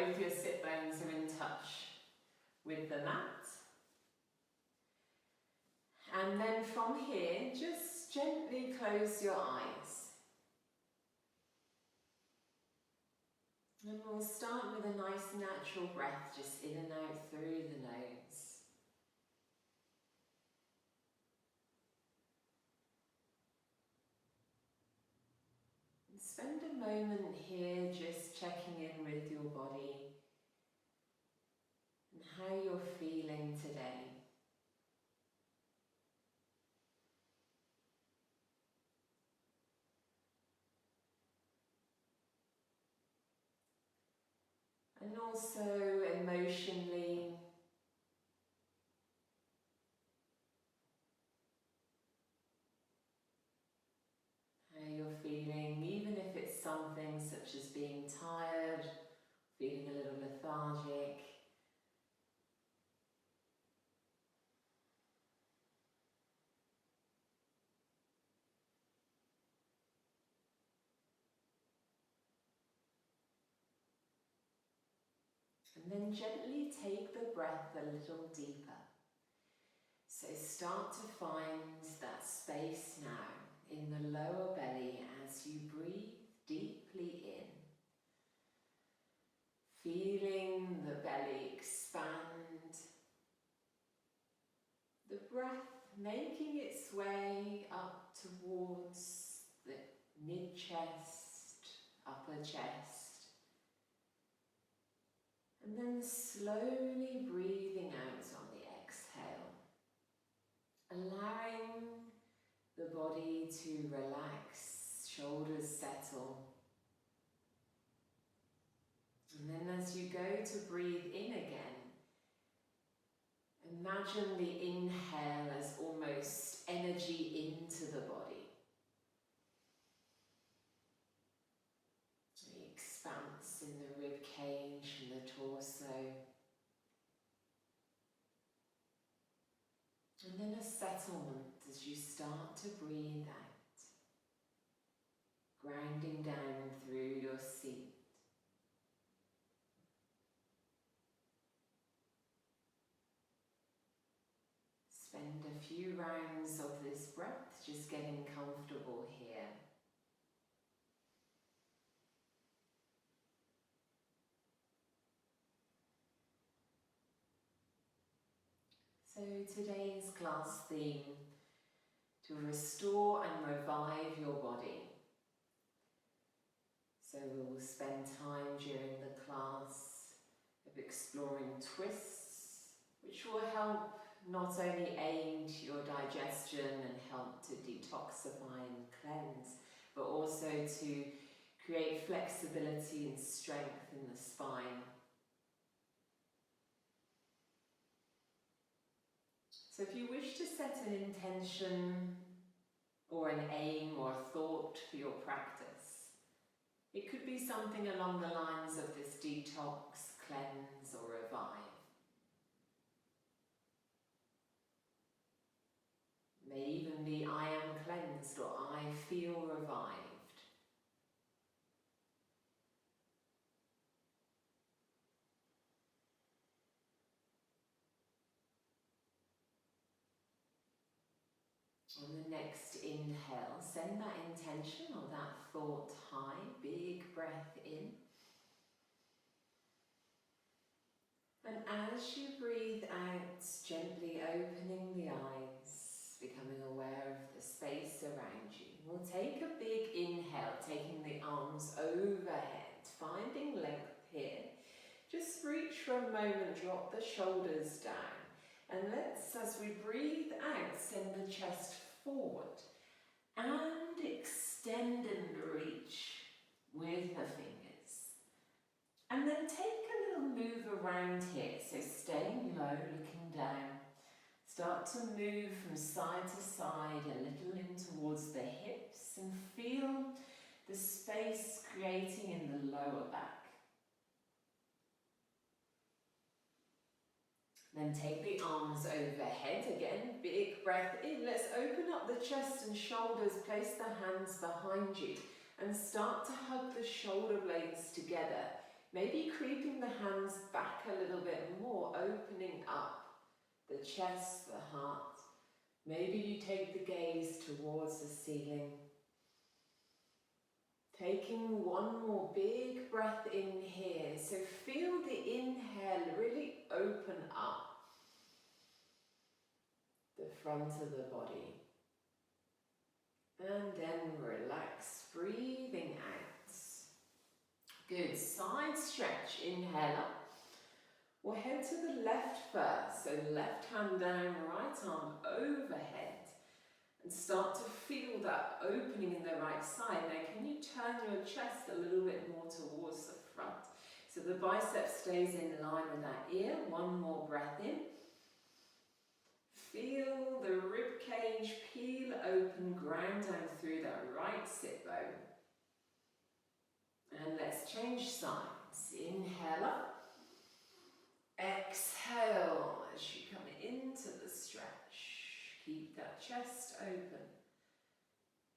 both your sit bones are in touch with the mat. And then from here, just gently close your eyes. And we'll start with a nice natural breath, just in and out through the nose. And spend a moment here just checking in with your body and how you're feeling today. And also emotionally, how you're feeling, even if it's something such as being tired, feeling a little lethargic. And then gently take the breath a little deeper. So start to find that space now in the lower belly as you breathe deeply in. Feeling the belly expand. The breath making its way up towards the mid-chest, upper chest. And then slowly breathing out on the exhale, allowing the body to relax, shoulders settle. And then as you go to breathe in again, imagine the inhale as almost energy into the body. The expanse in the rib cage and the torso. And then a settlement as you start to breathe out, grounding down through your seat. Spend a few rounds of this breath just getting comfortable here. So today's class theme, to restore and revive your body. So we'll spend time during the class of exploring twists, which will help not only aid your digestion and help to detoxify and cleanse, but also to create flexibility and strength in the spine. So if you wish to set an intention or an aim or a thought for your practice, it could be something along the lines of this detox, cleanse or revive. May even be I am cleansed or I feel revived. On the next inhale, send that intention or that thought high, big breath in. And as you breathe out, gently opening the eyes, becoming aware of the space around you. We'll take a big inhale, taking the arms overhead, finding length here. Just reach for a moment, drop the shoulders down. And let's, as we breathe out, send the chest forward and extend and reach with the fingers. And then take a little move around here, so staying low, looking down. Start to move from side to side, a little in towards the hips, and feel the space creating in the lower back. Then take the arms overhead again, big breath in. Let's open up the chest and shoulders, place the hands behind you and start to hug the shoulder blades together, Maybe creeping the hands back a little bit more, opening up the chest, the heart. Maybe you take the gaze towards the ceiling. Taking one more big breath in here. So feel the inhale really open up the front of the body. And then relax, breathing out. Good, side stretch, inhale up. We'll head to the left first, so left hand down, right arm overhead. And start to feel that opening in the right side. Now can you turn your chest a little bit more towards the front? So the bicep stays in line with that ear. One more breath in. Feel the rib cage peel open, ground down through that right sit bone. And let's change sides. Inhale up. Exhale as you come into the stretch. Keep that chest open.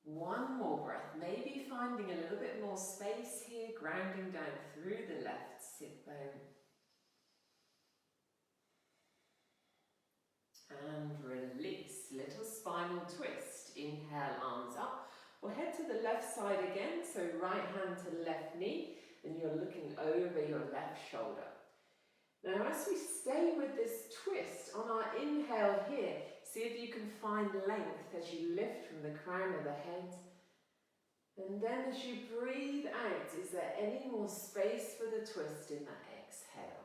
One more breath. Maybe finding a little bit more space here, grounding down through the left sit bone. And release. Little spinal twist. Inhale, arms up. We'll head to the left side again. So right hand to left knee. And you're looking over your left shoulder. Now as we stay with this twist on our inhale here, see if you can find length as you lift from the crown of the head. And then as you breathe out, is there any more space for the twist in that exhale?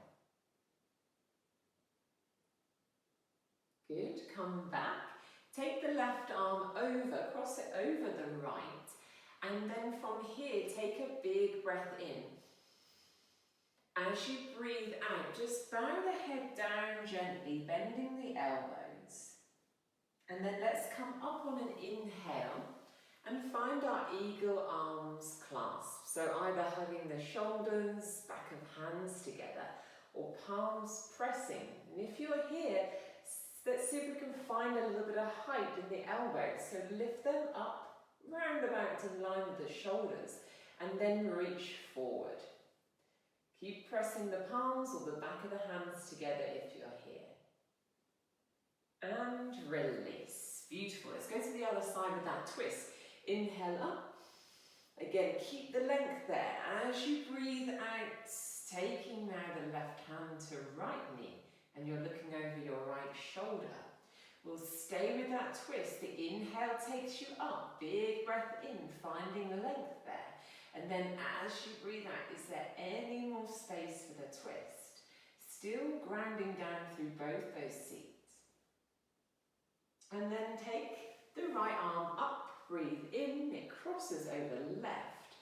Good, come back. Take the left arm over, cross it over the right. And then from here, take a big breath in. As you breathe out, just bow the head down gently, bending the elbows. And then let's come up on an inhale and find our eagle arms clasped. So either hugging the shoulders, back of hands together, or palms pressing. And if you're here, let's see if we can find a little bit of height in the elbows. So lift them up, round about in line with the shoulders, and then reach forward. Keep pressing the palms or the back of the hands together if you're here. And release. Beautiful. Let's go to the other side with that twist. Inhale up. Again, keep the length there. As you breathe out, taking now the left hand to right knee, and you're looking over your right shoulder. We'll stay with that twist. The inhale takes you up. Big breath in, finding the length there. And then as you breathe out, is there any more space for the twist? Still grounding down through both those seats. And then take the right arm up, breathe in, it crosses over left.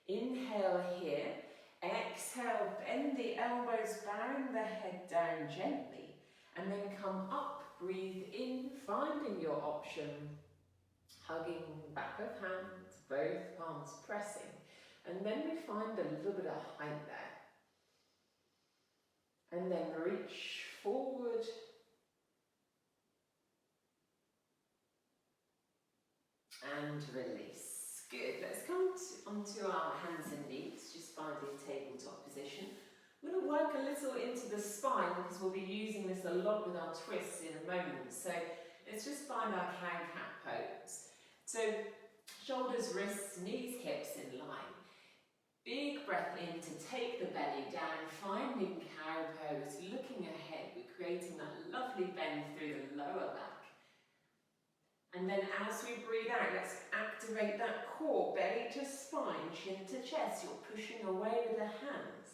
Inhale here, exhale, bend the elbows, bowing the head down gently. And then come up, breathe in, finding your option. Hugging back of hands, both palms pressing. And then we find a little bit of height there. And then reach forward. And release. Good. Let's come onto our hands and knees, just finding tabletop position. We're going to work a little into the spine because we'll be using this a lot with our twists in a moment. So let's just find our cow-cat pose. So shoulders, wrists, knees, hips in line. Big breath in to take the belly down, finding cow pose, looking ahead. We're creating that lovely bend through the lower back. And then as we breathe out, let's activate that core, belly to spine, chin to chest. You're pushing away with the hands.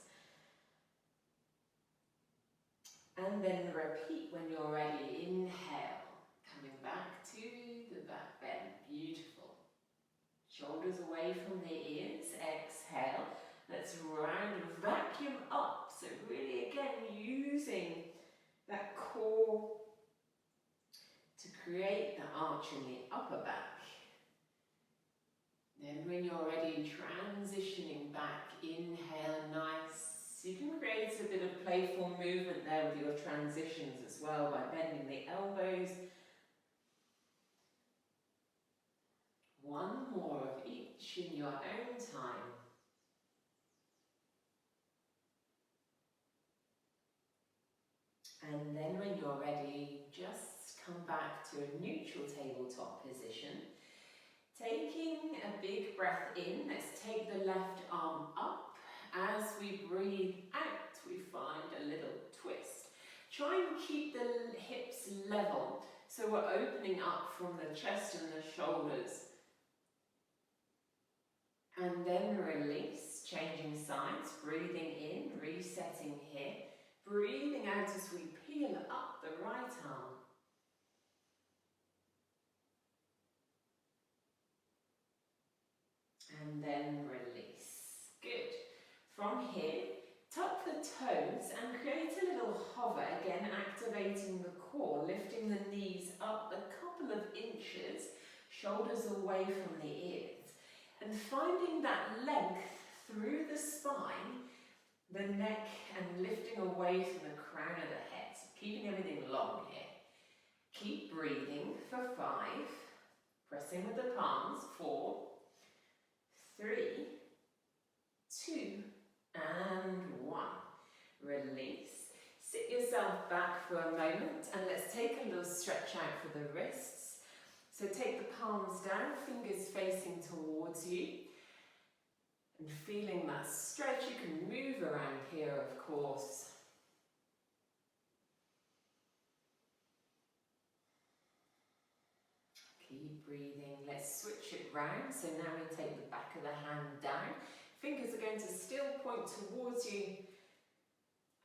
And then repeat when you're ready. Inhale, coming back to the back bend. Beautiful. Shoulders away from the ears. Exhale. Let's round and vacuum up. So really, again, using that core to create the arch in the upper back. Then when you're ready, transitioning back. Inhale, nice. You can create a bit of playful movement there with your transitions as well by bending the elbows. One more of each in your own time. And then when you're ready, just come back to a neutral tabletop position. Taking a big breath in, let's take the left arm up. As we breathe out, we find a little twist. Try and keep the hips level, so we're opening up from the chest and the shoulders. And then release, changing sides, breathing in, resetting here. Breathing out as we peel up the right arm. And then release. Good. From here, tuck the toes and create a little hover, again activating the core, lifting the knees up a couple of inches, shoulders away from the ears. And finding that length through the spine, the neck, and lifting away from the crown of the head. So keeping everything long here. Keep breathing for 5. Pressing with the palms. 4, 3, 2, and 1. Release. Sit yourself back for a moment and let's take a little stretch out for the wrists. So take the palms down, fingers facing towards you. And feeling that stretch, you can move around here, of course. Keep breathing. Let's switch it round. So now we take the back of the hand down. Fingers are going to still point towards you.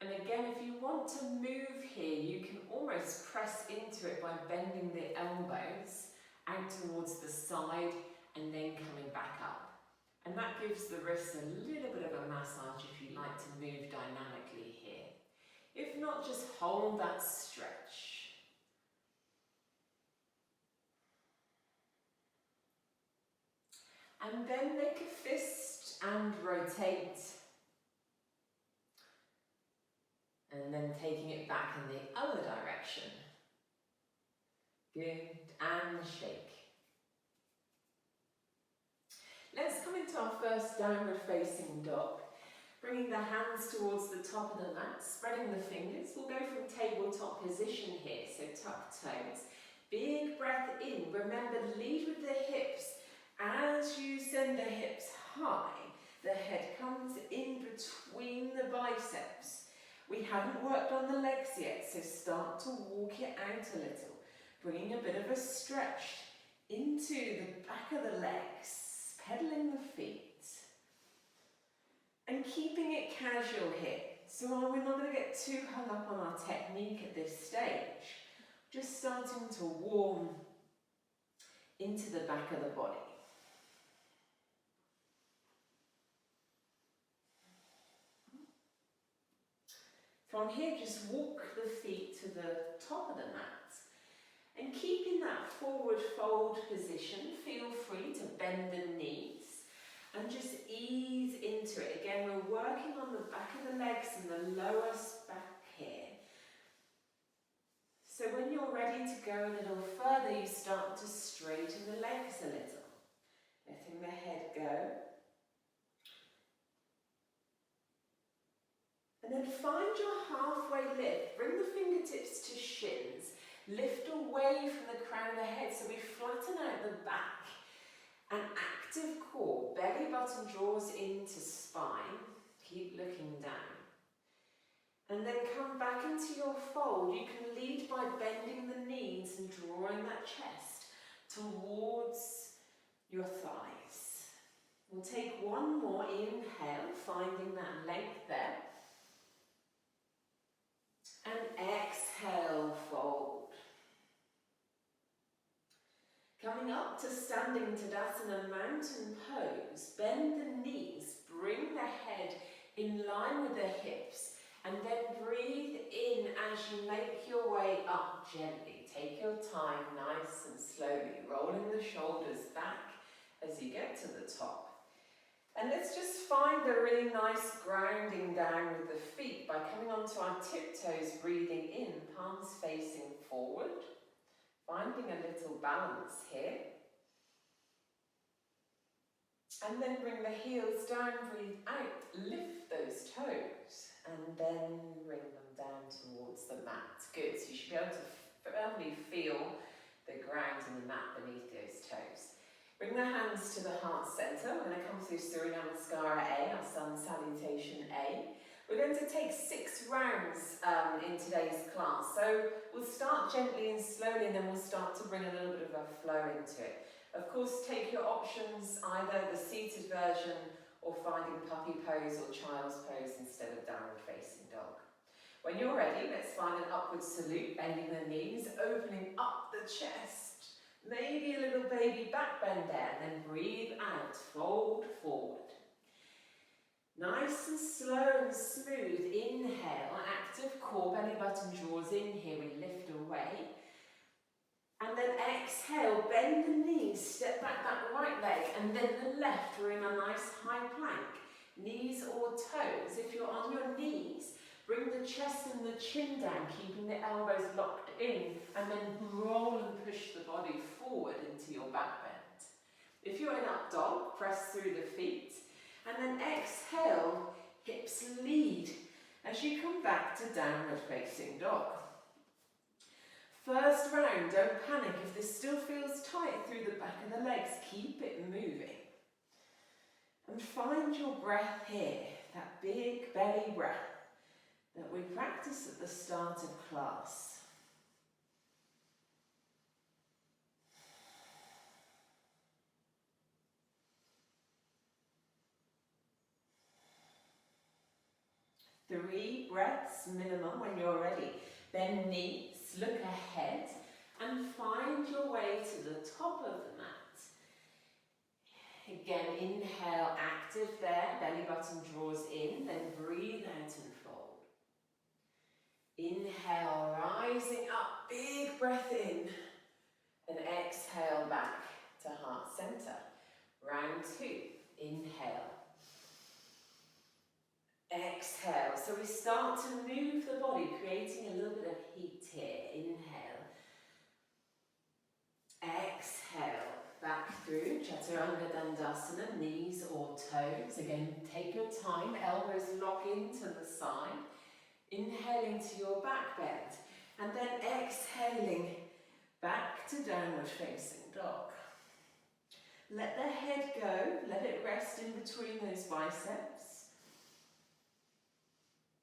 And again, if you want to move here, you can almost press into it by bending the elbows out towards the side and then coming back up. And that gives the wrists a little bit of a massage if you like to move dynamically here. If not, just hold that stretch. And then make a fist and rotate. And then taking it back in the other direction. Good, and shake. Let's come into our first downward facing dog. Bringing the hands towards the top of the mat, spreading the fingers. We'll go from tabletop position here, so tuck toes. Big breath in. Remember, lead with the hips. As you send the hips high, the head comes in between the biceps. We haven't worked on the legs yet, so start to walk it out a little. Bringing a bit of a stretch into the back of the legs, pedaling the feet. And keeping it casual here. So we're not going to get too hung up on our technique at this stage. Just starting to warm into the back of the body. From here, just walk the feet to the top of the mat. And keeping that forward fold position, feel free to bend the knees and just ease into it. Again, we're working on the back of the legs and the lower back here. So when you're ready to go a little further, you start to straighten the legs a little. Letting the head go. And then find your halfway lift. Bring the fingertips to shins. Lift away from the crown of the head so we flatten out the back. An active core. Belly button draws into spine. Keep looking down. And then come back into your fold. You can lead by bending the knees and drawing that chest towards your thighs. We'll take one more inhale, finding that length there. And exhale, fold. Coming up to standing Tadasana mountain pose. Bend the knees, bring the head in line with the hips, and then breathe in as you make your way up gently. Take your time, nice and slowly, rolling the shoulders back as you get to the top. And let's just find a really nice grounding down with the feet by coming onto our tiptoes, breathing in, palms facing forward. Finding a little balance here. And then bring the heels down, breathe out, lift those toes. and then bring them down towards the mat. Good, so you should be able to firmly feel the ground and the mat beneath those toes. Bring the hands to the heart centre. We're going to come through Surya Namaskara A, our sun salutation A. We're going to take 6 rounds in today's class. So we'll start gently and slowly, and then we'll start to bring a little bit of a flow into it. Of course, take your options, either the seated version or finding puppy pose or child's pose instead of downward facing dog. When you're ready, let's find an upward salute, bending the knees, opening up the chest. Maybe a little baby back bend there, and then breathe out, fold forward. Nice and slow and smooth. Inhale, active core, belly button draws in here, we lift away. And then exhale, bend the knees, step back that right leg, and then the left, we're in a nice high plank. Knees or toes. If you're on your knees, bring the chest and the chin down, keeping the elbows locked in, and then roll and push the body forward into your back bend. If you're in up dog, press through the feet, and then exhale, hips lead as you come back to downward facing dog. First round, don't panic. If this still feels tight through the back of the legs, keep it moving. And find your breath here, that big belly breath that we practice at the start of class. Three breaths minimum when you're ready. Bend knees, look ahead, and find your way to the top of the mat. Again, inhale, active there, belly button draws in, then breathe out and fold. Inhale, rising up, big breath in, and exhale back to heart center. Round 2, inhale. Exhale, so we start to move the body, creating a little bit of heat here. Inhale. Exhale, back through Chaturanga Dandasana, knees or toes. Again, take your time, elbows lock into the side. Inhaling to your back bend, and then exhaling back to downward facing dog. Let the head go, let it rest in between those biceps.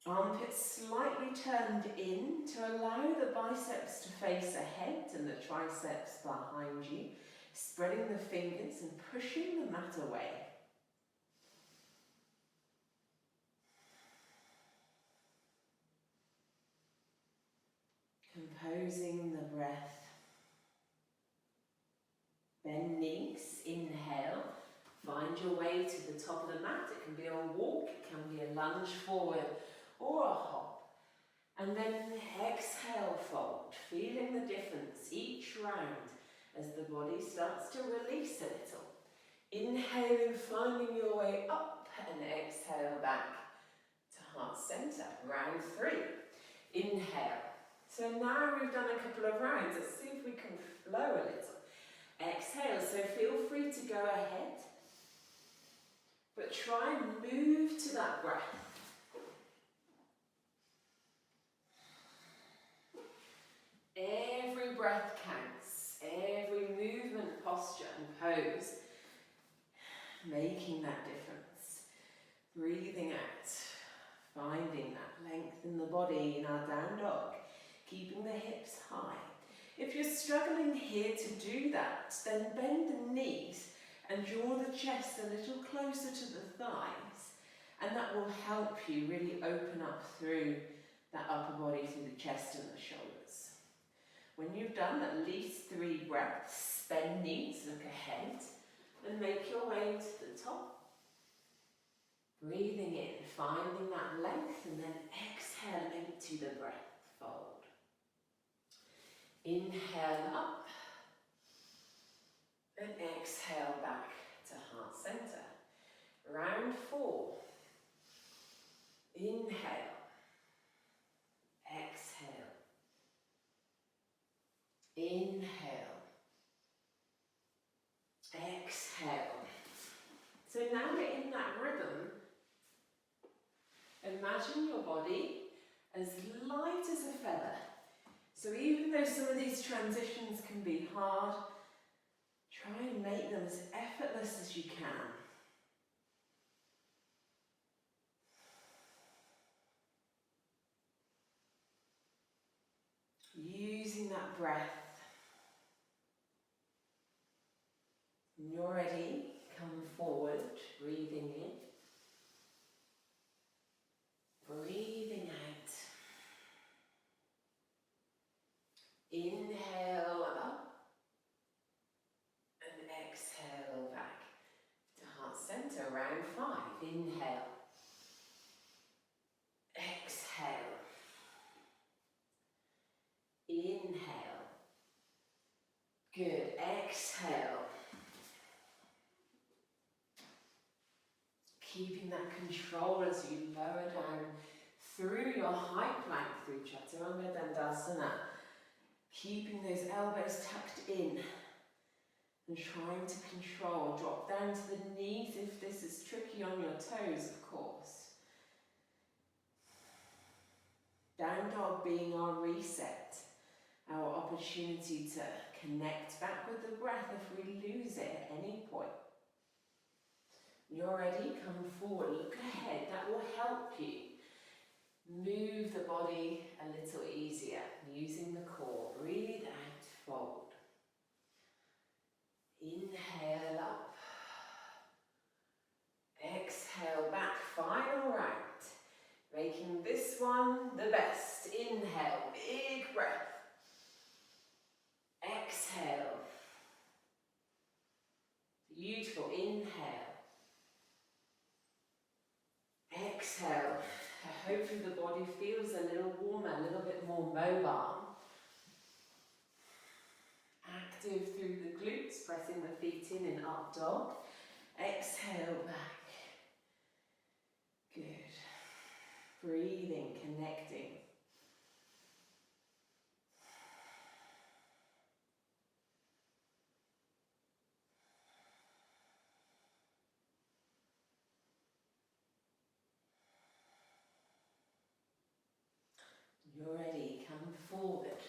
Armpits slightly turned in to allow the biceps to face ahead and the triceps behind you, spreading the fingers and pushing the mat away. Composing the breath. Bend knees, inhale. Find your way to the top of the mat. It can be a walk, it can be a lunge forward or a hop. And then exhale, fold, feeling the difference each round as the body starts to release a little. Inhaling, finding your way up, and exhale back to heart center. Round 3. Inhale. So now we've done a couple of rounds. Let's see if we can flow a little. Exhale, so feel free to go ahead, but try and move to that breath. Every breath counts, every movement, posture and pose, making that difference. Breathing out, finding that length in the body in our down dog, keeping the hips high. If you're struggling here to do that, then bend the knees and draw the chest a little closer to the thighs, and that will help you really open up through that upper body, through the chest and the shoulders. When you've done at least 3 breaths, bend knees, look ahead, and make your way to the top. Breathing in, finding that length, and then exhale, empty the breath, fold. Inhale up, and exhale back to heart center. Round 4. Inhale, exhale, inhale, exhale. So now we're in that rhythm of imagine your body as light as a feather. So even though some of these transitions can be hard, try and make them as effortless as you can. Using that breath. When you're ready, come forward, breathing in, breathing out. Inhale up and exhale back to heart center, round 5. Inhale, exhale, inhale, good, exhale. Keeping that control as you lower down through your high plank, through Chaturanga Dandasana. Keeping those elbows tucked in and trying to control. Drop down to the knees if this is tricky on your toes, of course. Down dog being our reset, our opportunity to connect back with the breath if we lose it at any point. When you're ready, come forward, look ahead. That will help you move the body a little easier, using the core. Breathe out, fold. Inhale up. Exhale back, final round. Making this one the best. Inhale, big breath. Exhale. Beautiful, inhale. Exhale. Hopefully the body feels a little warmer, a little bit more mobile. Active through the glutes, pressing the feet in up dog. Exhale back. Good. Breathing, connecting. You're ready, come forward.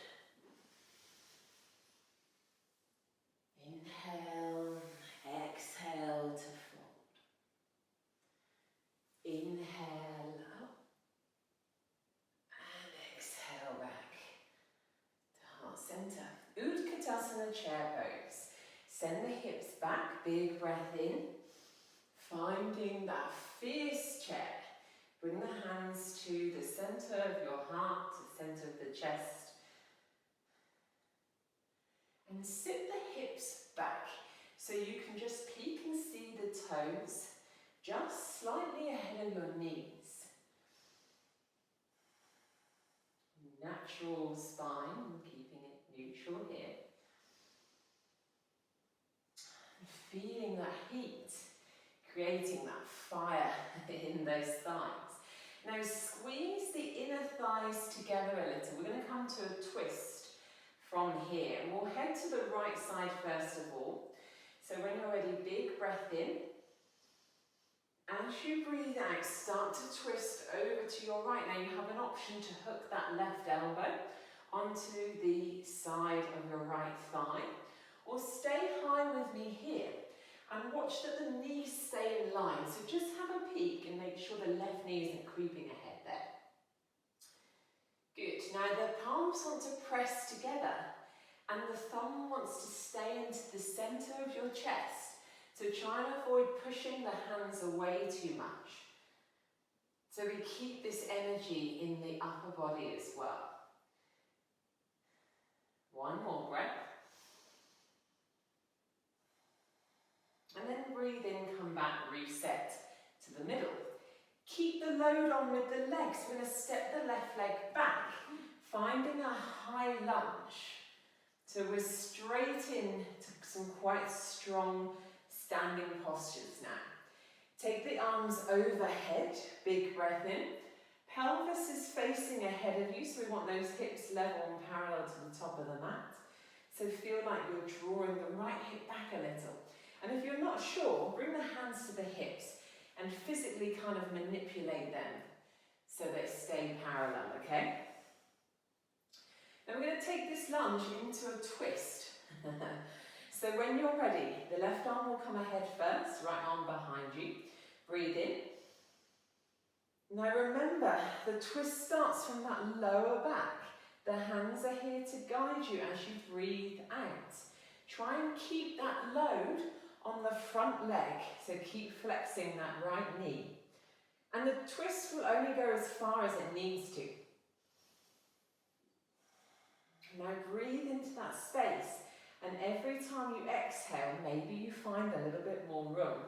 Inhale, exhale to fold. Inhale up and exhale back to heart center. Utkatasana chair pose. Send the hips back, big breath in. Finding that fierce chair. Bring the hands to the center of your heart, to the center of the chest. And sit the hips back so you can just peek and see the toes just slightly ahead of your knees. Natural spine, keeping it neutral here. And feeling that heat, creating that fire in those thighs. Now squeeze the inner thighs together a little. We're going to come to a twist from here. And we'll head to the right side first of all. So when you're ready, big breath in. As you breathe out, start to twist over to your right. Now you have an option to hook that left elbow onto the side of your right thigh. Or stay high with me here. And watch that the knees stay in line. So just have a peek and make sure the left knee isn't creeping ahead there. Good. Now the palms want to press together and the thumb wants to stay into the center of your chest. So try and avoid pushing the hands away too much. So we keep this energy in the upper body as well. One more breath. And then breathe in, come back, reset to the middle. Keep the load on with the legs. We're going to step the left leg back, finding a high lunge. So we're straight in to some quite strong standing postures now. Take the arms overhead, big breath in. Pelvis is facing ahead of you, so we want those hips level and parallel to the top of the mat. So feel like you're drawing the right hip back a little. And if you're not sure, bring the hands to the hips and physically kind of manipulate them. so they stay parallel, okay? Now we're going to take this lunge into a twist. So when you're ready, the left arm will come ahead first, right arm behind you. Breathe in. Now remember, the twist starts from that lower back. The hands are here to guide you as you breathe out. Try and keep that load on the front leg, so keep flexing that right knee. And the twist will only go as far as it needs to. Now breathe into that space, and every time you exhale, maybe you find a little bit more room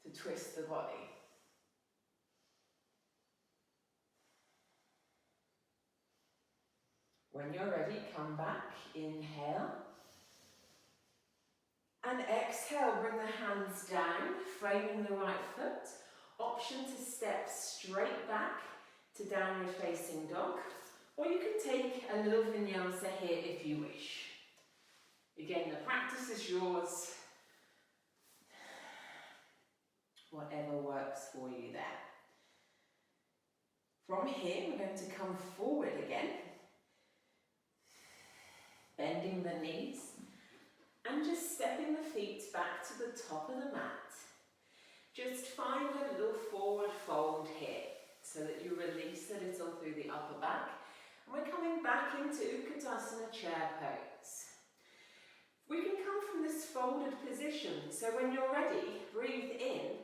to twist the body. When you're ready, come back, inhale. And exhale, bring the hands down, framing the right foot. Option to step straight back to downward facing dog. Or you can take a little vinyasa here if you wish. Again, the practice is yours. Whatever works for you there. From here, we're going to come forward again. Bending the knees. And just stepping the feet back to the top of the mat. Just find a little forward fold here, so that you release a little through the upper back. And we're coming back into Utkatasana chair pose. We can come from this folded position, so when you're ready, breathe in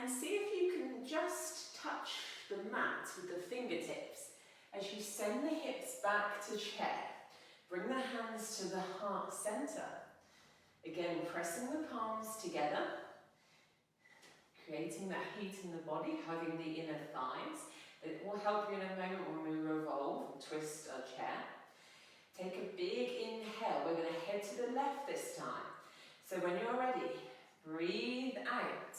and see if you can just touch the mat with the fingertips as you send the hips back to chair. Bring the hands to the heart center. Again, pressing the palms together, creating that heat in the body, hugging the inner thighs. It will help you in a moment when we revolve and twist our chair. Take a big inhale. We're going to head to the left this time. So when you're ready, breathe out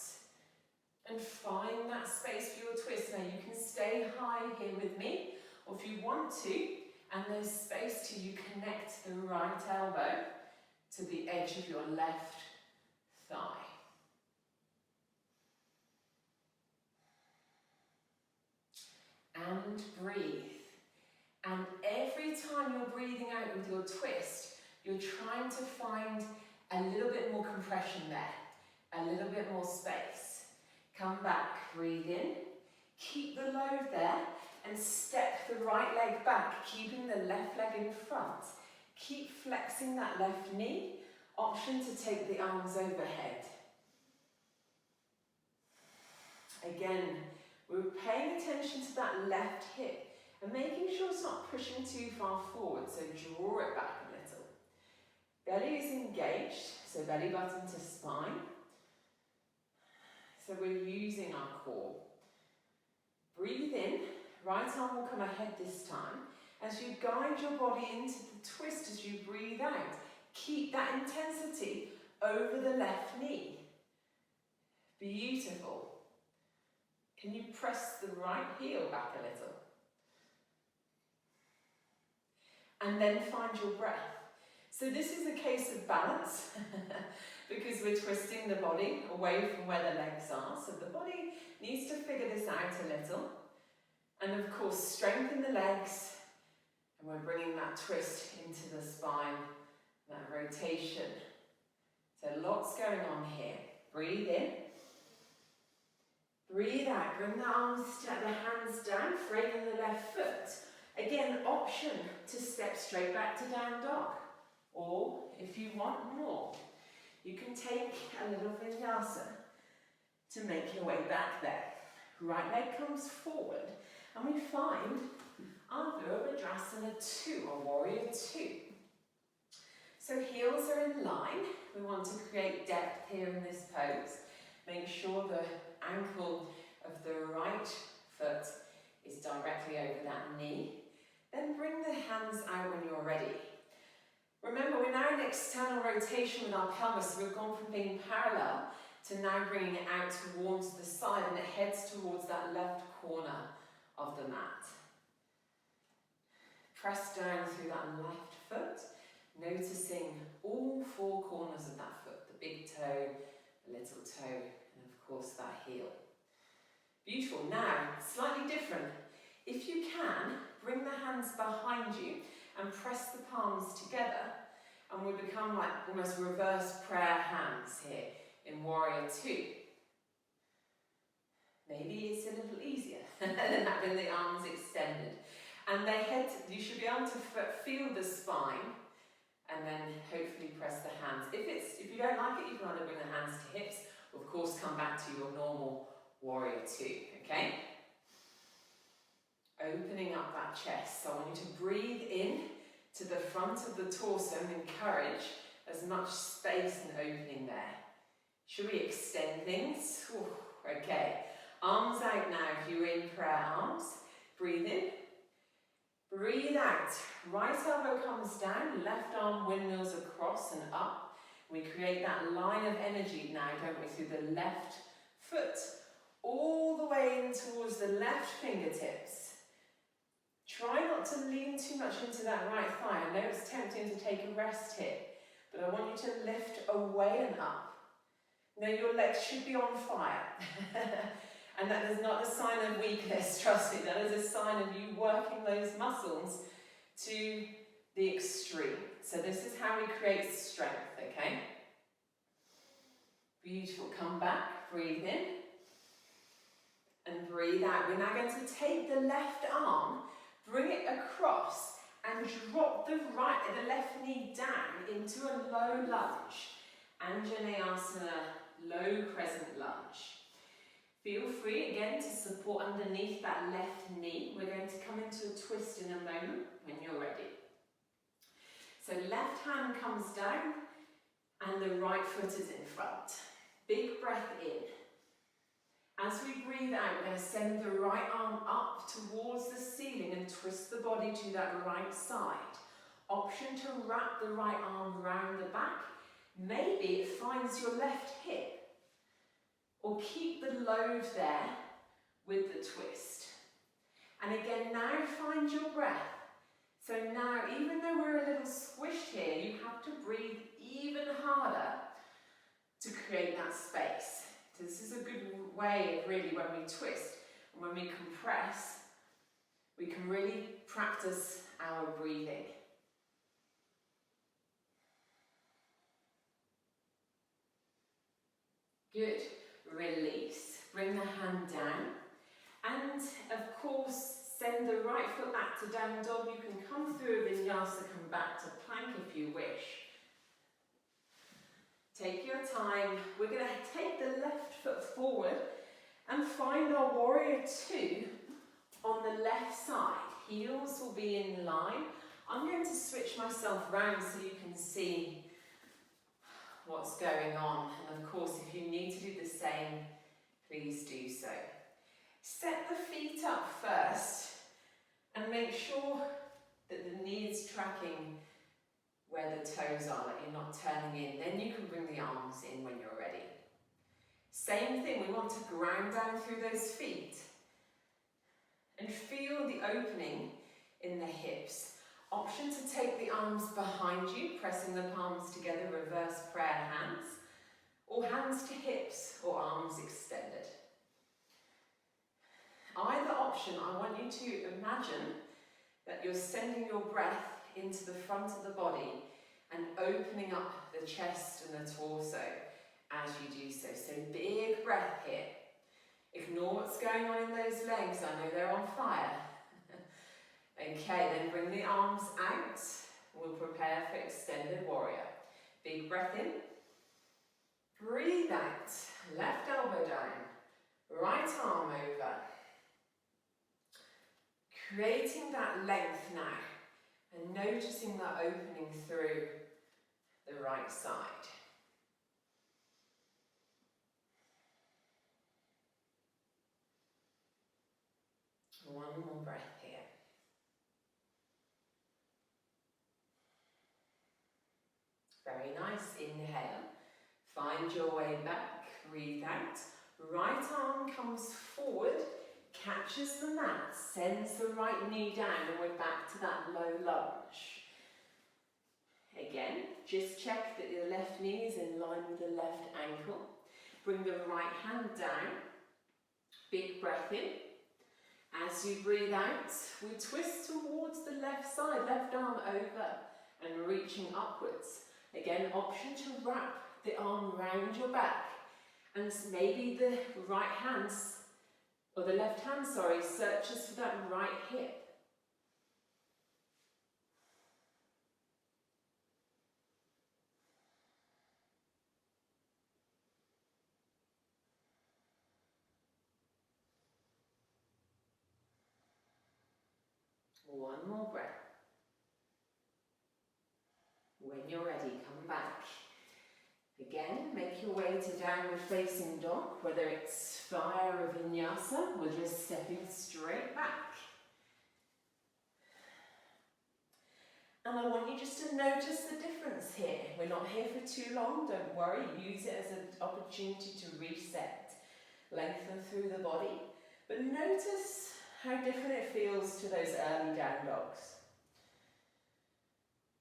and find that space for your twist. Now you can stay high here with me, or if you want to, and there's space to you connect the right elbow to the edge of your left thigh. And breathe. And every time you're breathing out with your twist, you're trying to find a little bit more compression there, a little bit more space. Come back, breathe in, keep the load there, and step the right leg back, keeping the left leg in front. Keep flexing that left knee. Option to take the arms overhead. Again, we're paying attention to that left hip and making sure it's not pushing too far forward, so draw it back a little. Belly is engaged, so belly button to spine. So we're using our core. Breathe in, right arm will come ahead this time. As you guide your body into the twist as you breathe out, keep that intensity over the left knee. Beautiful. Can you press the right heel back a little? And then find your breath. So this is a case of balance because we're twisting the body away from where the legs are. So the body needs to figure this out a little. And of course, strengthen the legs. And we're bringing that twist into the spine, that rotation. So lots going on here. Breathe in. Breathe out. Bring the arms, the hands down, framing the left foot. Again, option to step straight back to down dog. Or, if you want more, you can take a little vinyasa to make your way back there. Right leg comes forward, and we find our Virabhadrasana 2, or Warrior 2. So heels are in line. We want to create depth here in this pose. Make sure the ankle of the right foot is directly over that knee. Then bring the hands out when you're ready. Remember, we're now in external rotation with our pelvis. So we've gone from being parallel to now bringing it out towards the side, and it heads towards that left corner of the mat. Press down through that left foot, noticing all four corners of that foot, the big toe, the little toe, and of course that heel. Beautiful. Now, slightly different. If you can, bring the hands behind you and press the palms together, and we become like almost reverse prayer hands here in Warrior Two. Maybe it's a little easier than having the arms extended. And you should be able to feel the spine, and then hopefully press the hands. If you don't like it, you can either bring the hands to hips, or of course come back to your normal Warrior Two, okay? Opening up that chest. So I want you to breathe in to the front of the torso and encourage as much space and opening there. Should we extend things? Ooh, okay. Arms out now if you're in prayer arms. Breathe in. Breathe out. Right elbow comes down, left arm windmills across and up. We create that line of energy now, don't we, through the left foot, all the way in towards the left fingertips. Try not to lean too much into that right thigh. I know it's tempting to take a rest here, but I want you to lift away and up. Now your legs should be on fire. And that is not a sign of weakness, trust me. That is a sign of you working those muscles to the extreme. So this is how we create strength, okay? Beautiful. Come back, breathe in. And breathe out. We're now going to take the left arm, bring it across, and drop the left knee down into a low lunge. Anjaneyasana, low crescent lunge. Feel free again to support underneath that left knee. We're going to come into a twist in a moment when you're ready. So left hand comes down and the right foot is in front. Big breath in. As we breathe out, we're going to send the right arm up towards the ceiling and twist the body to that right side. Option to wrap the right arm around the back. Maybe it finds your left hip. Or keep the load there with the twist. And again, now find your breath. So now, even though we're a little squished here, you have to breathe even harder to create that space. So this is a good way of really, when we twist and when we compress, we can really practice our breathing. Good. Release, bring the hand down, and of course send the right foot back to down dog. You can come through a vinyasa, come back to plank if you wish. Take your time. We're going to take the left foot forward and find our Warrior Two on the left side. Heels will be in line. I'm going to switch myself round so you can see what's going on, and of course if you need to do the same, please do so. Set the feet up first and make sure that the knee is tracking where the toes are, that you're not turning in. Then you can bring the arms in when you're ready. Same thing, we want to ground down through those feet and feel the opening in the hips. Option to take the arms behind you, pressing the palms together, reverse prayer hands, or hands to hips or arms extended. Either option, I want you to imagine that you're sending your breath into the front of the body and opening up the chest and the torso as you do so. So big breath here. Ignore what's going on in those legs. I know they're on fire. Okay, then bring the arms out. We'll prepare for extended warrior. Big breath in. Breathe out. Left elbow down. Right arm over. Creating that length now. And noticing that opening through the right side. One more breath here. Very nice. Inhale. Find your way back. Breathe out. Right arm comes forward, catches the mat, sends the right knee down, and we're back to that low lunge. Again, just check that your left knee is in line with the left ankle. Bring the right hand down. Big breath in. As as you breathe out, we twist towards the left side, left arm over and reaching upwards. Again, option to wrap the arm round your back, and maybe the right hand, or the left hand, sorry, searches for that right hip. One more breath. When you're ready, come back. Again, make your way to downward facing dog, whether it's fire or vinyasa, we're just stepping straight back. And I want you just to notice the difference here. We're not here for too long, don't worry, use it as an opportunity to reset, lengthen through the body, but notice how different it feels to those early down dogs.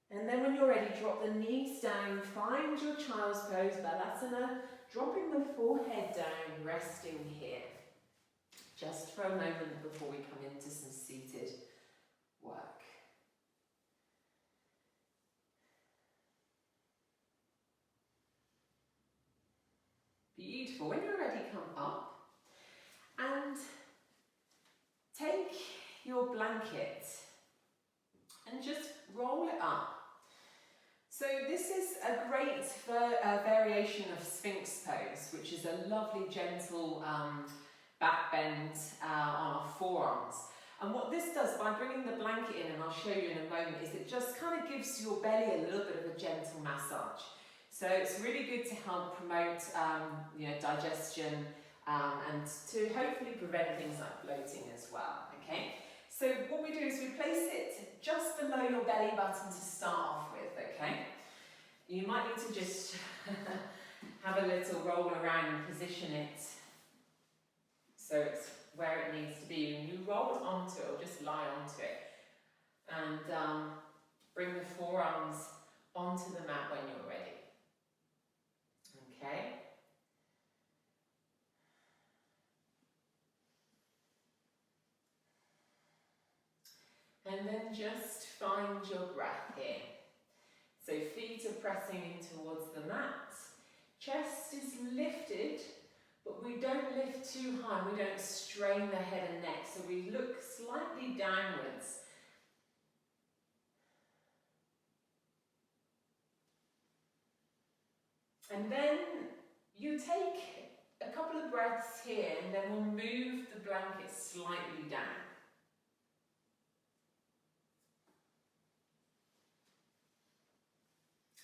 And then when you're ready, drop the knees down, find your child's pose, Balasana, dropping the forehead down, resting here. Just for a moment before we come into some seated work. Beautiful. When you're ready, come up and take your blanket and just roll it up. So this is a great variation of Sphinx pose, which is a lovely gentle back bend on our forearms. And what this does, by bringing the blanket in, and I'll show you in a moment, is it just kind of gives your belly a little bit of a gentle massage. So it's really good to help promote digestion and to hopefully prevent things like bloating as well, okay? So what we do is we place it just below your belly button to start off with, okay? You might need to just have a little roll around and position it so it's where it needs to be. And you roll onto it, or just lie onto it. And bring the forearms onto the mat when you're ready. Okay? And then just find your breath here. So feet are pressing in towards the mat. Chest is lifted, but we don't lift too high. We don't strain the head and neck. So we look slightly downwards. And then you take a couple of breaths here, and then we'll move the blanket slightly down.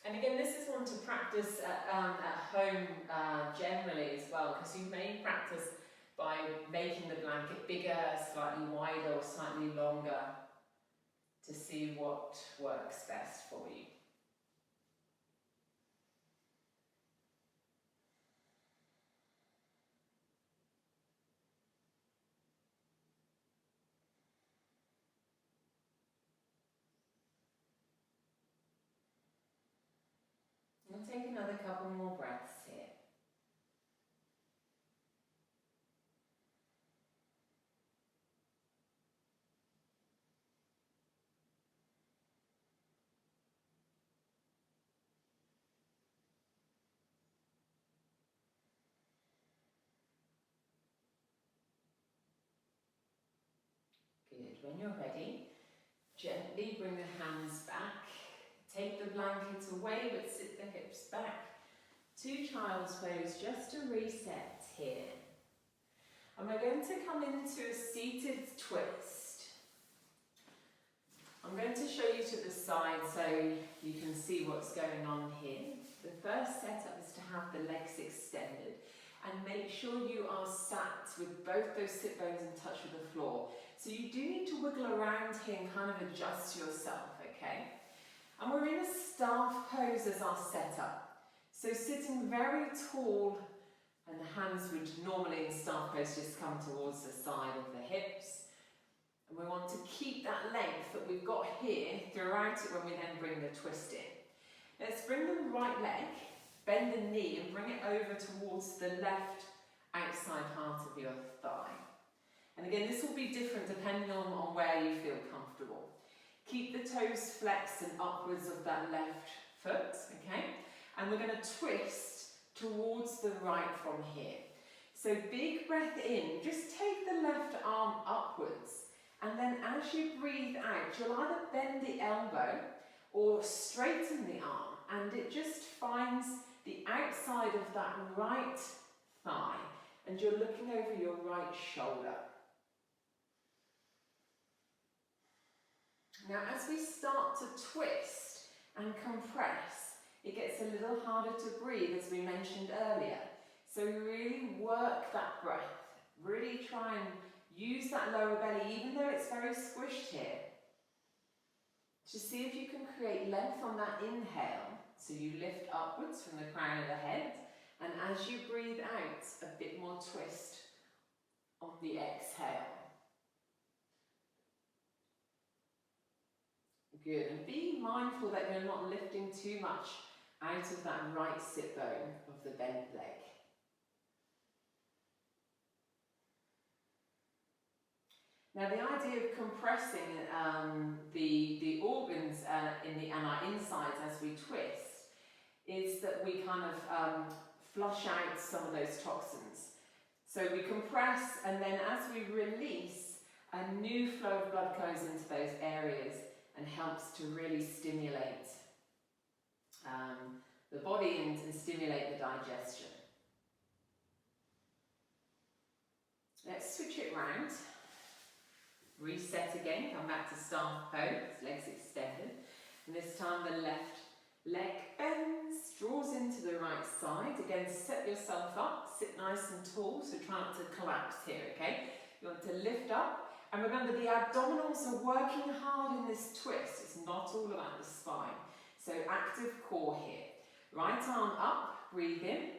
And again, this is one to practice at home generally as well, because you may practice by making the blanket bigger, slightly wider or slightly longer to see what works best for you. We'll take another couple more breaths here. Good. When you're ready, gently bring the hands back. Take the blanket away, but sit the hips back. To child's pose, just to reset here. And we're going to come into a seated twist. I'm going to show you to the side so you can see what's going on here. The first setup is to have the legs extended and make sure you are sat with both those sit bones in touch with the floor. So you do need to wiggle around here and kind of adjust yourself, okay? And we're in a staff pose as our setup. So sitting very tall, and the hands would normally in staff pose just come towards the side of the hips. And we want to keep that length that we've got here throughout it when we then bring the twist in. Let's bring the right leg, bend the knee and bring it over towards the left outside part of your thigh. And again, this will be different depending on where you feel comfortable. Keep the toes flexed and upwards of that left foot, okay? And we're going to twist towards the right from here. So big breath in, just take the left arm upwards, and then as you breathe out, you'll either bend the elbow or straighten the arm, and it just finds the outside of that right thigh, and you're looking over your right shoulder. Now, as we start to twist and compress, it gets a little harder to breathe, as we mentioned earlier. So really work that breath. Really try and use that lower belly, even though it's very squished here. Just see if you can create length on that inhale. So you lift upwards from the crown of the head, and as you breathe out, a bit more twist on the exhale. Good, and be mindful that you're not lifting too much out of that right sit bone of the bent leg. Now, the idea of compressing the organs and our insides as we twist is that we kind of flush out some of those toxins. So we compress, and then as we release, a new flow of blood goes into those areas and helps to really stimulate the body and stimulate the digestion. Let's switch it round. Reset again, come back to staff pose, legs extended. And this time the left leg bends, draws into the right side. Again, set yourself up, sit nice and tall, so try not to collapse here, okay? You want to lift up. And remember, the abdominals are working hard in this twist. It's not all about the spine. So active core here. Right arm up, breathe in.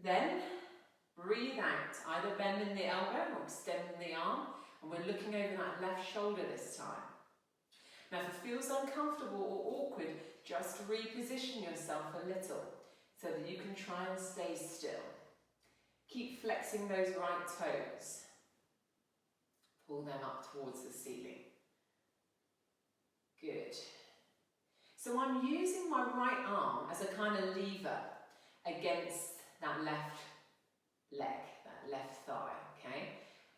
Then breathe out, either bending the elbow or extending the arm. And we're looking over that left shoulder this time. Now, if it feels uncomfortable or awkward, just reposition yourself a little so that you can try and stay still. Keep flexing those right toes. Pull them up towards the ceiling. Good. So I'm using my right arm as a kind of lever against that left leg, that left thigh, okay?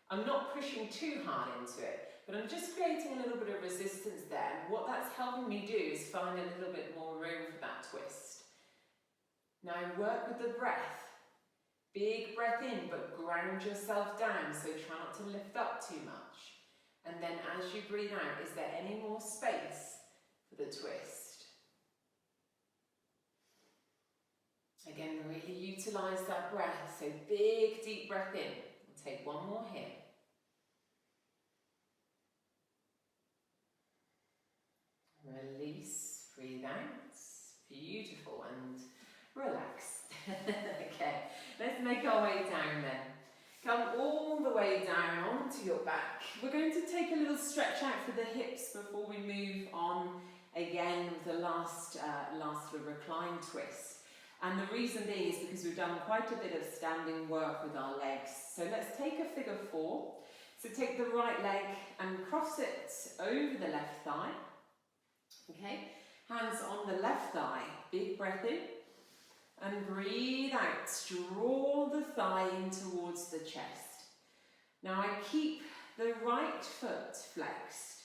I'm not pushing too hard into it, but I'm just creating a little bit of resistance there. And what that's helping me do is find a little bit more room for that twist. Now work with the breath. Big breath in, but ground yourself down, so try not to lift up too much. And then as you breathe out, is there any more space for the twist? Again, really utilize that breath. So big, deep breath in. We'll take one more here. Release, breathe out. Beautiful, and relax. Okay, let's make our way down then. Come all the way down onto your back. We're going to take a little stretch out for the hips before we move on again with the last little recline twist. And the reason being is because we've done quite a bit of standing work with our legs. So let's take a figure 4. So take the right leg and cross it over the left thigh. Okay, hands on the left thigh. Big breath in. And breathe out, draw the thigh in towards the chest. Now I keep the right foot flexed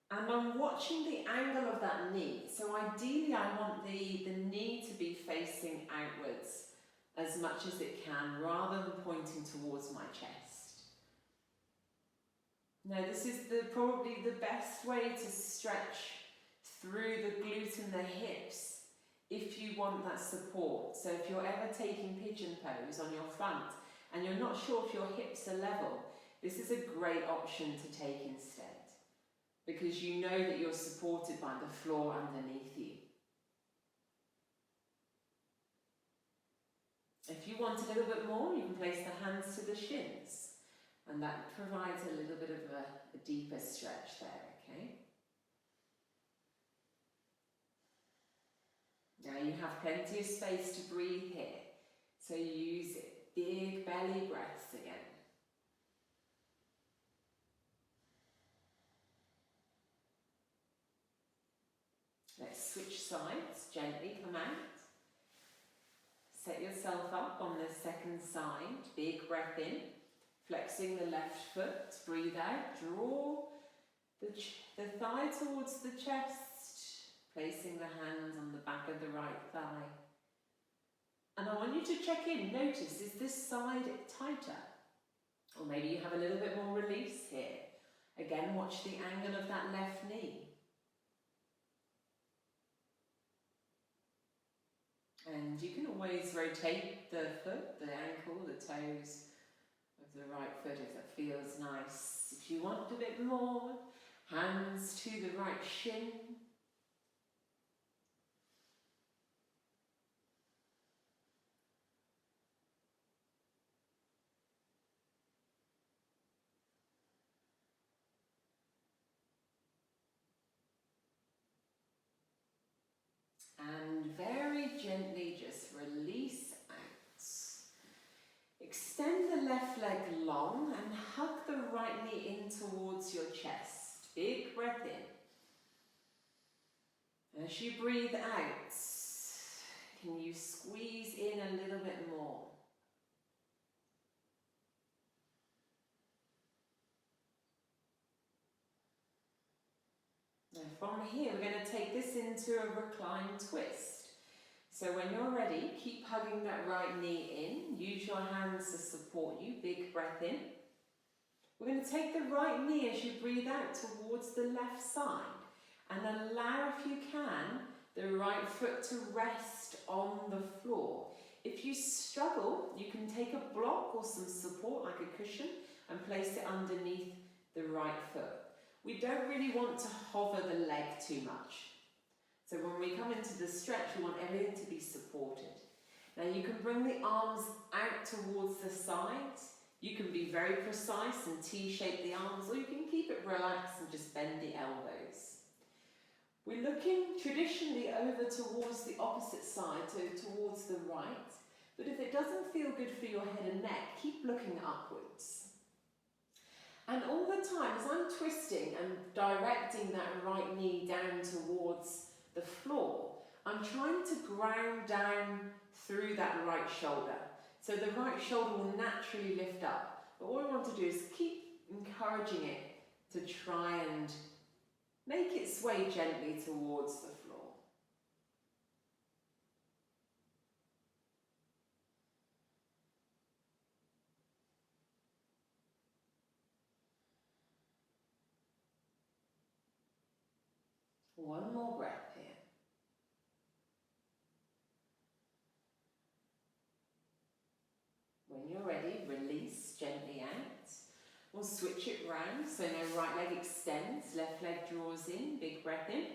and I'm watching the angle of that knee. So ideally I want the knee to be facing outwards as much as it can rather than pointing towards my chest. Now this is probably the best way to stretch through the glute and the hips if you want that support. So if you're ever taking pigeon pose on your front and you're not sure if your hips are level, this is a great option to take instead, because you know that you're supported by the floor underneath you. If you want a little bit more, you can place the hands to the shins, and that provides a little bit of a deeper stretch there, okay? Now you have plenty of space to breathe here, so use it. Big belly breaths again. Let's switch sides, gently come out. Set yourself up on the second side, big breath in, flexing the left foot, breathe out, draw the thigh towards the chest, placing the hands on the back of the right thigh. And I want you to check in, notice, is this side tighter? Or maybe you have a little bit more release here. Again, watch the angle of that left knee. And you can always rotate the foot, the ankle, the toes of the right foot if that feels nice. If you want a bit more, hands to the right shin. And very gently just release out. Extend the left leg long and hug the right knee in towards your chest. Big breath in. As you breathe out, can you squeeze in a little bit more? Now from here, we're going to take this into a reclined twist. So when you're ready, keep hugging that right knee in. Use your hands to support you. Big breath in. We're going to take the right knee as you breathe out towards the left side. And allow, if you can, the right foot to rest on the floor. If you struggle, you can take a block or some support like a cushion and place it underneath the right foot. We don't really want to hover the leg too much. So when we come into the stretch, we want everything to be supported. Now you can bring the arms out towards the sides. You can be very precise and T-shape the arms, or you can keep it relaxed and just bend the elbows. We're looking traditionally over towards the opposite side, so towards the right. But if it doesn't feel good for your head and neck, keep looking upwards. And all the time, as I'm twisting and directing that right knee down towards the floor, I'm trying to ground down through that right shoulder. So the right shoulder will naturally lift up. But all I want to do is keep encouraging it to try and make it sway gently towards the floor. One more breath here. When you're ready, release gently out. We'll switch it round, so no, right leg extends, left leg draws in, big breath in.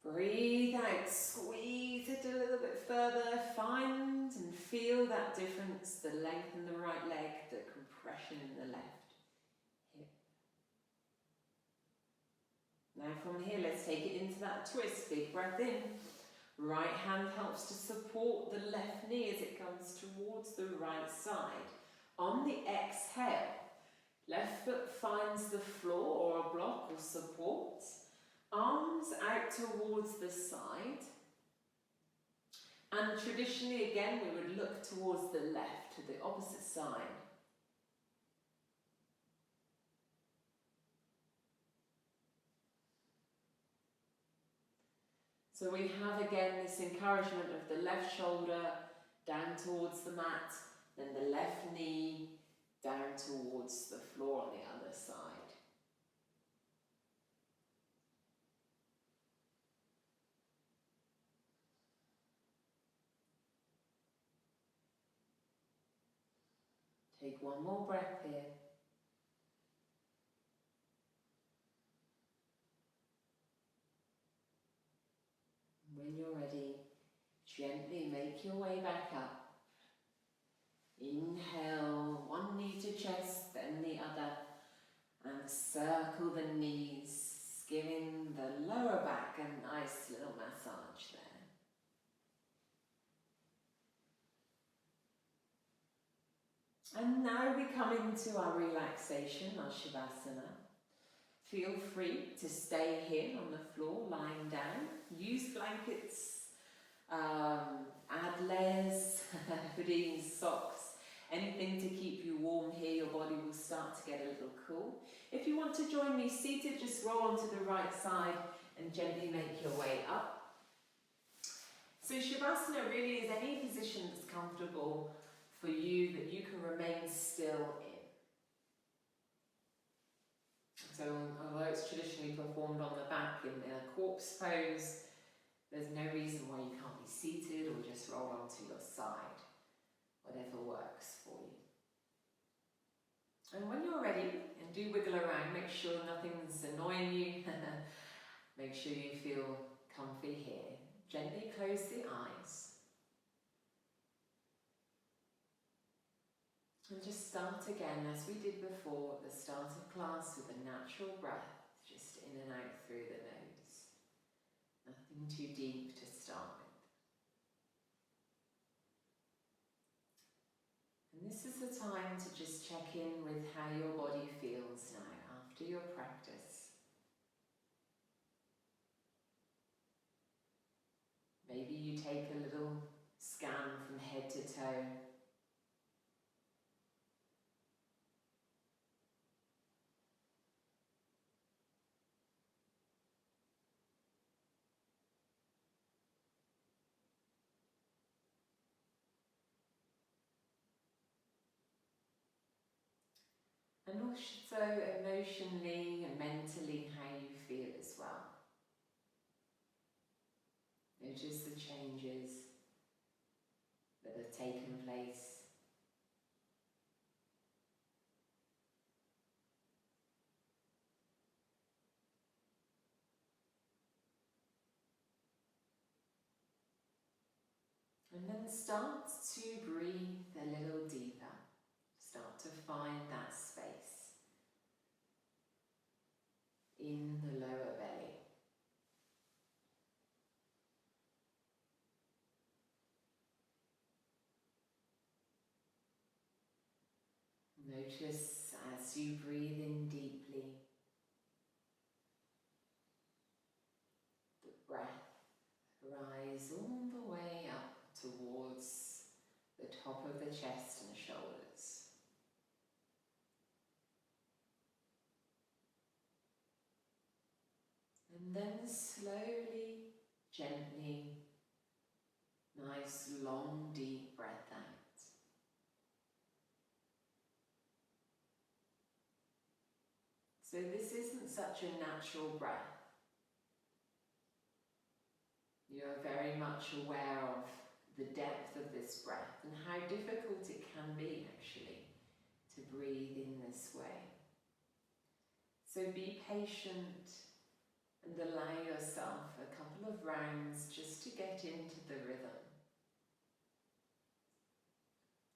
Breathe out, squeeze it a little bit further, find and feel that difference, the length in the right leg, the compression in the left hip. Now from here, let's take it into that twist, big breath in. Right hand helps to support the left knee as it comes towards the right side. On the exhale, left foot finds the floor or a block or support. Arms out towards the side. And traditionally, again, we would look towards the left, to the opposite side. So we have again this encouragement of the left shoulder down towards the mat, then the left knee down towards the floor on the other side. Take one more breath here. When you're ready, gently make your way back up. Inhale, one knee to chest, then the other, and circle the knees, giving the lower back a nice little massage there. And now we come into our relaxation, our Shavasana. Feel free to stay here on the floor, lying down. Use blankets, add layers, hoodies, socks, anything to keep you warm here. Your body will start to get a little cool. If you want to join me seated, just roll onto the right side and gently make your way up. So Shavasana really is any position that's comfortable for you that you can remain still in. So although it's traditionally performed on the back in a corpse pose, there's no reason why you can't be seated or just roll onto your side, whatever works for you. And when you're ready, and do wiggle around, make sure nothing's annoying you, make sure you feel comfy here. Gently close the eyes. And just start again as we did before at the start of class with a natural breath, just in and out through the nose. Nothing too deep to start with. And this is the time to just check in with how your body feels now after your practice. Maybe you take a little scan from head to toe. And also emotionally and mentally how you feel as well. Notice the changes that have taken place. And then start to breathe a little deeper. Start to find that space in the lower belly. Notice as you breathe in deeply, the breath rise all the way up towards the top of the chest and shoulders. And then slowly, gently, nice long deep breath out. So this isn't such a natural breath. You're very much aware of the depth of this breath and how difficult it can be actually to breathe in this way. So be patient and allow yourself a couple of rounds just to get into the rhythm.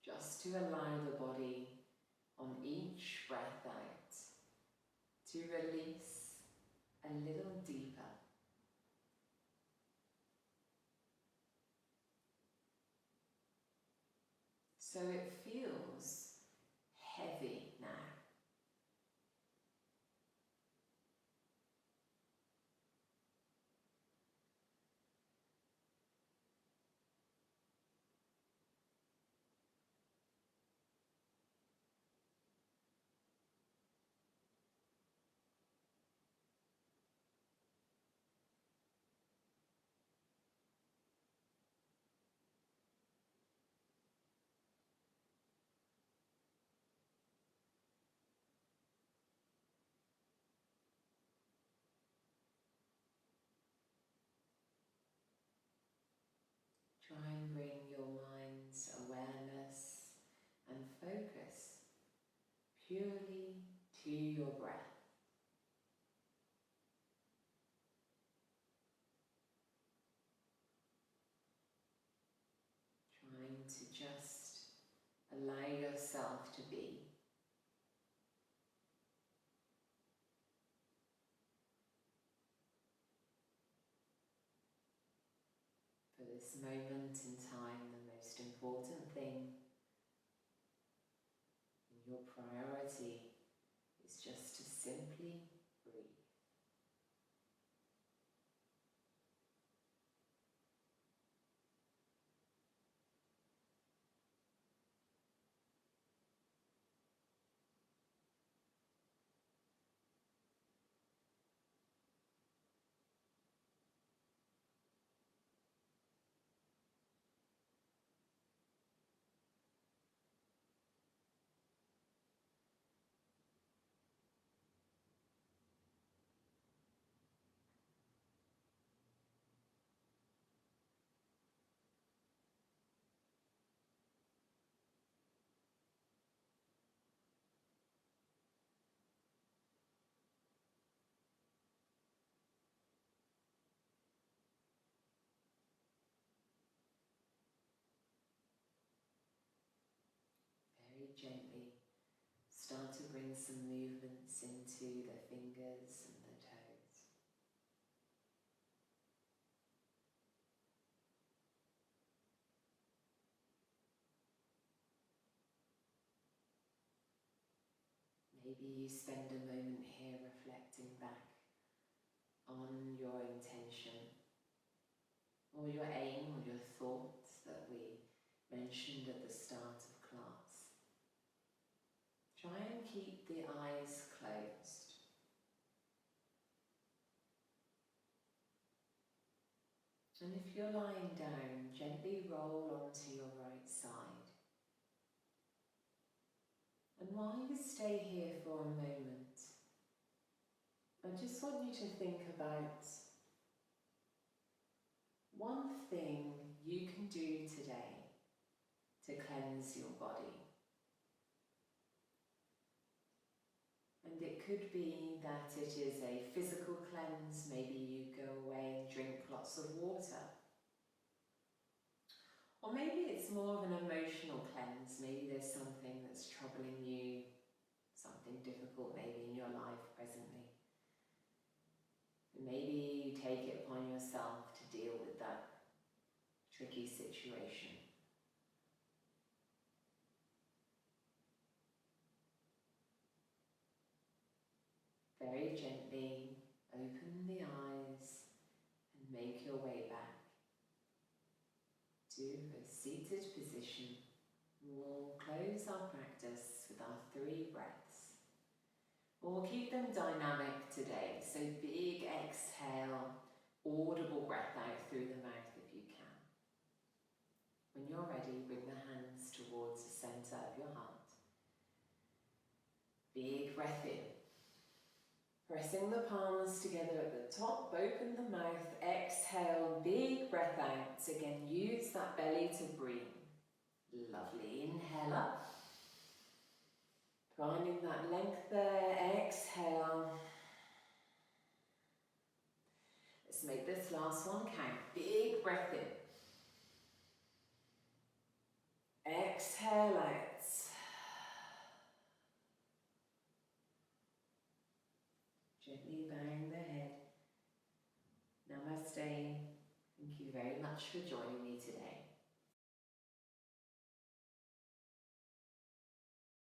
Just to allow the body on each breath out to release a little deeper. So it feels heavy now. Try and bring your mind's awareness and focus purely to your breath. Trying to just allow yourself to be. For this moment in time, the most important thing and your priority is just to simply breathe. gently start to bring some movements into the fingers and the toes. Maybe you spend a moment here reflecting back on your intention or your aim or your thoughts that we mentioned at the start of class. Try and keep the eyes closed. And if you're lying down, gently roll onto your right side. And while you stay here for a moment, I just want you to think about one thing you can do today to cleanse your body. And it could be that it is a physical cleanse, maybe you go away and drink lots of water. Or maybe it's more of an emotional cleanse, maybe there's something that's troubling you, something difficult maybe in your life presently. And maybe you take it upon yourself to deal with that tricky situation. Very gently open the eyes and make your way back to a seated position. We'll close our practice with our 3 breaths. We'll keep them dynamic today, so big exhale, audible breath out through the mouth if you can. When you're ready, bring the hands towards the centre of your heart. Big breath in. Pressing the palms together at the top, open the mouth, exhale, big breath out. Again, use that belly to breathe. Lovely, inhale up. Finding that length there, exhale. Let's make this last one count. Big breath in. Exhale out. Gently bowing the head. Namaste. Thank you very much for joining me today.